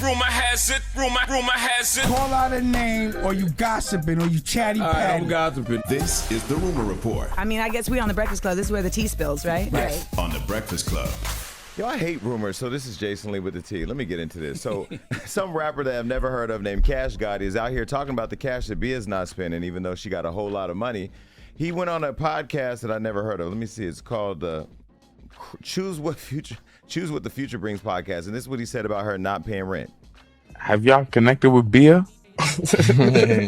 Rumor has it. Call out a name, or you gossiping, or you chatty patty. I'm gossiping. This is the Rumor Report. I mean, I guess we on the Breakfast Club. This is where the tea spills, right? Right. On the Breakfast Club. Yo, I hate rumors, so this is Jason Lee with the T. Let me get into this. So, some rapper that I've never heard of named Cash Gotti is out here talking about the cash that Bia's not spending, even though she got a whole lot of money. He went on a podcast that I never heard of. Let me see. It's called Choose What the Future Brings podcast, and this is what he said about her not paying rent. Have y'all connected with Bia?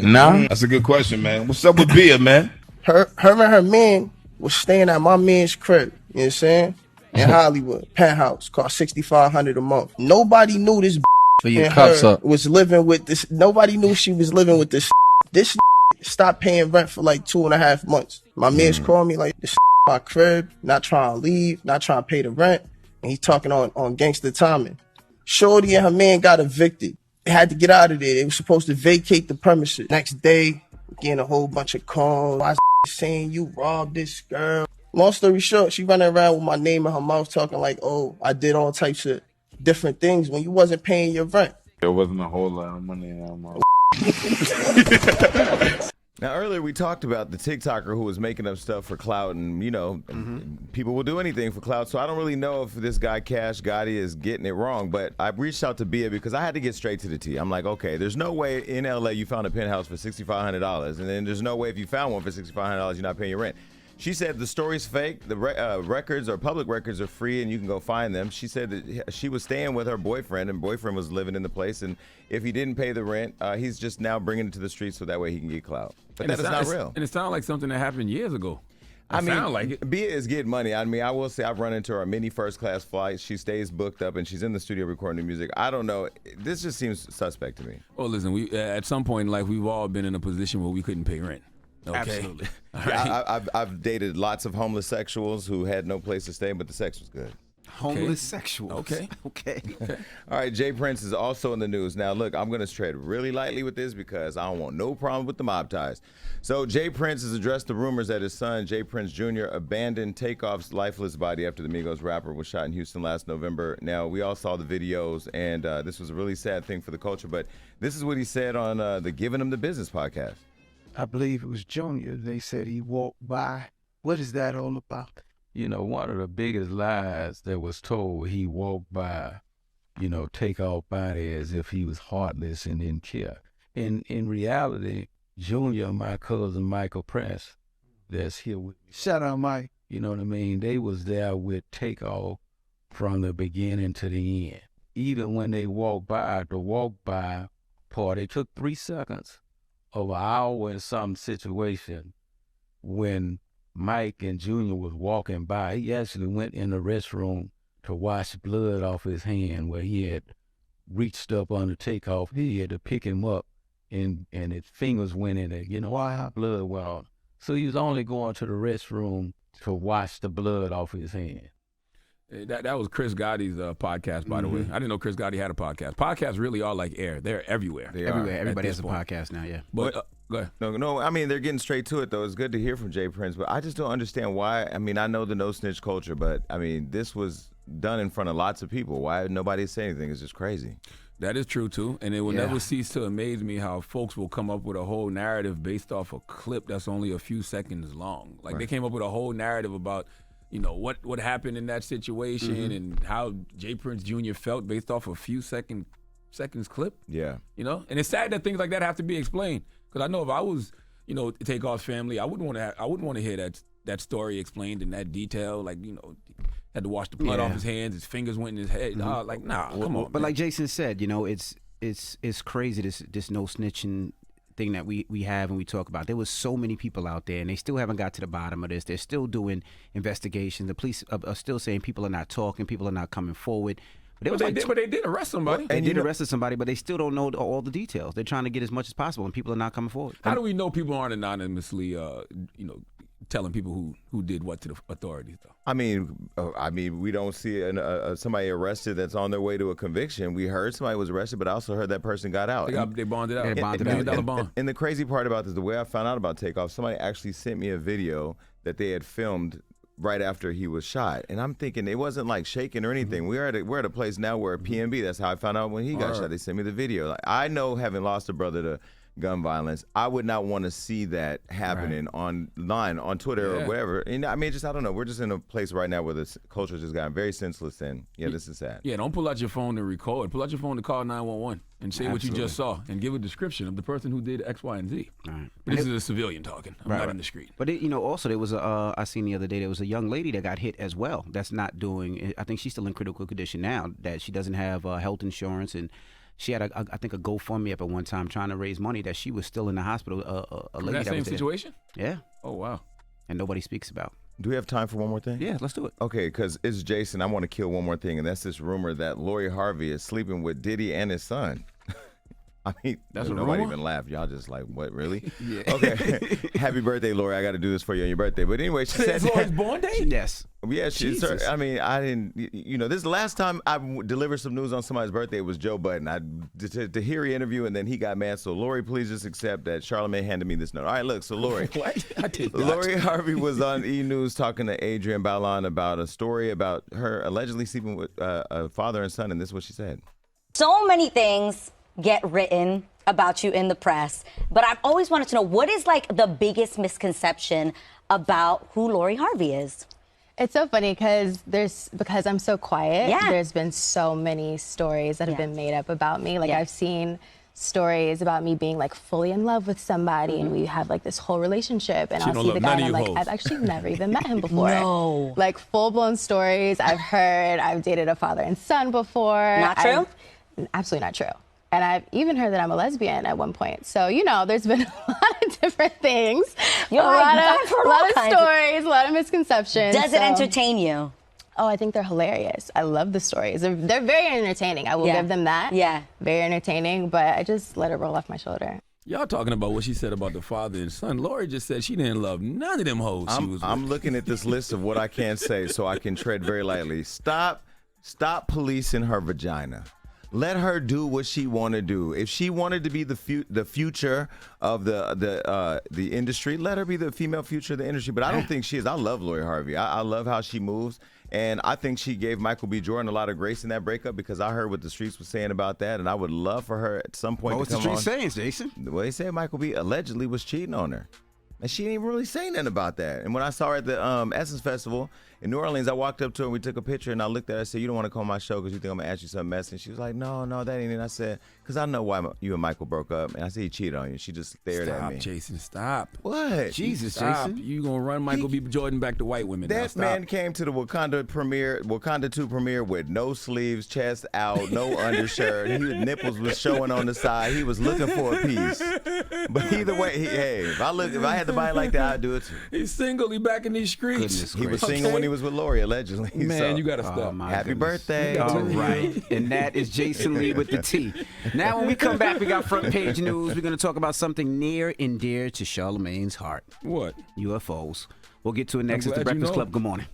No? That's a good question, man. What's up with Bia, man? Her and her man was staying at my man's crib, you know what I'm saying? In Hollywood, penthouse, cost $6,500 a month. Nobody knew this for your cups up was living with this. Nobody knew she was living with this. This stopped paying rent for like 2.5 months. My man's called me like, this my crib, not trying to leave, not trying to pay the rent, and he talking on gangster timing. Shorty and her man got evicted. They had to get out of there. They were supposed to vacate the premises. Next day, getting a whole bunch of calls. Why saying you robbed this girl? Long story short, she running around with my name in her mouth talking like, oh, I did all types of different things when you wasn't paying your rent. There wasn't a whole lot of money in that mouth. Now, earlier we talked about the TikToker who was making up stuff for clout, and, you know, people will do anything for clout, so I don't really know if this guy Cash Gotti is getting it wrong, but I reached out to Bia because I had to get straight to the T. I'm like, okay, there's no way in L.A. you found a penthouse for $6,500, and then there's no way if you found one for $6,500 you're not paying your rent. She said the story's fake. The records or public records are free and you can go find them. She said that she was staying with her boyfriend and boyfriend was living in the place. And if he didn't pay the rent, he's just now bringing it to the streets so that way he can get clout. But that is not real. And it sounds like something that happened years ago. I mean, like it. Bia is getting money. I mean, I will say I've run into her many first-class flights. She stays booked up and she's in the studio recording new music. I don't know. This just seems suspect to me. Well, listen, we at some point in life, we've all been in a position where we couldn't pay rent. Okay. Absolutely. Right. Yeah, I've dated lots of homeless sexuals who had no place to stay, but the sex was good. Homeless sexuals. Okay. All right, Jay Prince is also in the news. Now, look, I'm going to tread really lightly with this because I don't want no problem with the mob ties. So Jay Prince has addressed the rumors that his son, Jay Prince Jr., abandoned Takeoff's lifeless body after the Migos rapper was shot in Houston last November. Now, we all saw the videos, and this was a really sad thing for the culture, but this is what he said on the Giving Him the Business podcast. I believe it was Junior. They said he walked by. What is that all about? You know, one of the biggest lies that was told, he walked by, you know, Takeoff body as if he was heartless and didn't care. In reality, Junior, my cousin Michael Prince, that's here with me. Shout out, Mike. You know what I mean? They was there with Takeoff from the beginning to the end. Even when they walked by, the walk by part, it took 3 seconds of an hour in some situation when Mike and Junior was walking by. He actually went in the restroom to wash blood off his hand where he had reached up under Takeoff. He had to pick him up and his fingers went in it. You know, why blood went on. So he was only going to the restroom to wash the blood off his hand. That was Chris Gotti's podcast, by the way. I didn't know Chris Gotti had a podcast. Podcasts really are like air. They're everywhere. Everywhere. Everybody has a podcast now, yeah. But go ahead. No, I mean, they're getting straight to it, though. It's good to hear from Jay Prince, but I just don't understand why. I mean, I know the no-snitch culture, but, I mean, this was done in front of lots of people. Why nobody say anything is just crazy. That is true, too. And it will never cease to amaze me how folks will come up with a whole narrative based off a clip that's only a few seconds long. Like, they came up with a whole narrative about, you know, what happened in that situation and how Jay Prince Jr. felt based off a few seconds clip. Yeah. You know? And it's sad that things like that have to be explained. Because I know if I was, you know, Takeoff's family, I wouldn't want to hear that story explained in that detail. Like, you know, had to wash the blood off his hands, his fingers went in his head. Nah, come on. But man. like Jason said, you know, it's crazy this no snitching thing that we have and we talk about. There was so many people out there and they still haven't got to the bottom of this. They're still doing investigations. The police are still saying people are not talking, people are not coming forward. But they did arrest somebody. They did arrest somebody, but they still don't know all the details. They're trying to get as much as possible and people are not coming forward. How do we know people aren't anonymously, you know, telling people who did what to the authorities, though? I mean, we don't see somebody arrested that's on their way to a conviction. We heard somebody was arrested, but I also heard that person got out. They bonded out. They bonded out. $1 bond. And the crazy part about this, the way I found out about Takeoff, somebody actually sent me a video that they had filmed right after he was shot. And I'm thinking it wasn't like shaking or anything. We're at a place now where PNB, that's how I found out when he got shot. They sent me the video. Like, I know, having lost a brother to gun violence, I would not want to see that happening online, on Twitter or whatever. And I mean, I don't know. We're just in a place right now where the culture just gotten very senseless, and this is sad. Yeah, don't pull out your phone to record. Pull out your phone to call 911 and say what you just saw and give a description of the person who did X, Y, and Z. Right. But this is a civilian talking. I'm not in the street. But also there was I seen the other day there was a young lady that got hit as well. That's not doing. I think she's still in critical condition now. That she doesn't have health insurance, and she had I think a GoFundMe up at one time trying to raise money that she was still in the hospital. A lady that that same was there. situation? Yeah. Oh wow. And nobody speaks about. Do we have time for one more thing? Yeah, let's do it. Okay, because it's Jason. I want to kill one more thing, and that's this rumor that Lori Harvey is sleeping with Diddy and his son. I mean, that's nobody rumor? even laughed. Y'all just like, what, really? Yeah. Okay. Happy birthday, Lori. I got to do this for you on your birthday. But anyway, she said Lori's born day? Yes. Yeah, I mean, I didn't, this is the last time I delivered some news on somebody's birthday was Joe Budden. To hear the interview, and then he got mad. So, Lori, please just accept that Charlamagne handed me this note. All right, look, so Lori. What? I did not. Lori Harvey was on E! News talking to Adrian Bailon about a story about her allegedly sleeping with a father and son, and this is what she said. So many things get written about you in the press, but I've always wanted to know, what is like the biggest misconception about who Lori Harvey is? It's so funny because I'm so quiet. Yeah. There's been so many stories that have been made up about me. Like I've seen stories about me being like fully in love with somebody and we have like this whole relationship, and I'll see the guy and I'm like, I've actually never even met him before. No. Like full-blown stories I've heard. I've dated a father and son before. Not true? Absolutely not true. And I've even heard that I'm a lesbian at one point. So, there's been a lot of different things. A lot of stories, a lot of misconceptions. Does it entertain you? Oh, I think they're hilarious. I love the stories. They're very entertaining. I will give them that. Yeah. Very entertaining, but I just let it roll off my shoulder. Y'all talking about what she said about the father and son. Lori just said she didn't love none of them hoes she was with. I'm looking at this list of what I can't say so I can tread very lightly. Stop policing her vagina. Let her do what she want to do. If she wanted to be the future of the industry, let her be the female future of the industry. But I don't think she is. I love Lori Harvey. I love how she moves. And I think she gave Michael B. Jordan a lot of grace in that breakup, because I heard what the streets were saying about that. And I would love for her at some point to come on. What was the streets saying, Jason? Well, they said Michael B. allegedly was cheating on her. And she didn't even really say nothing about that. And when I saw her at the Essence Festival in New Orleans, I walked up to her and we took a picture, and I looked at her and I said, "You don't want to come on my show because you think I'm going to ask you something messy?" And she was like, No, that ain't it. I said, "Because I know why you and Michael broke up." And I said, "He cheated on you." She just stared at me. Stop, Jason, stop. What? Jesus, Jason. You going to run Michael B. Jordan back to white women now. That man came to the Wakanda 2 premiere with no sleeves, chest out, no undershirt. His nipples was showing on the side. He was looking for a piece. But either way, if I had the body like that, I'd do it too. He's single. He back in these streets. He was single when he was with Lori, allegedly. Man, so. you got to stop. Happy birthday. All right. And that is Jason Lee with the T. Now, when we come back, we got front page news. We're going to talk about something near and dear to Charlamagne's heart. What? UFOs. We'll get to it next. It's the Breakfast Club. Good morning.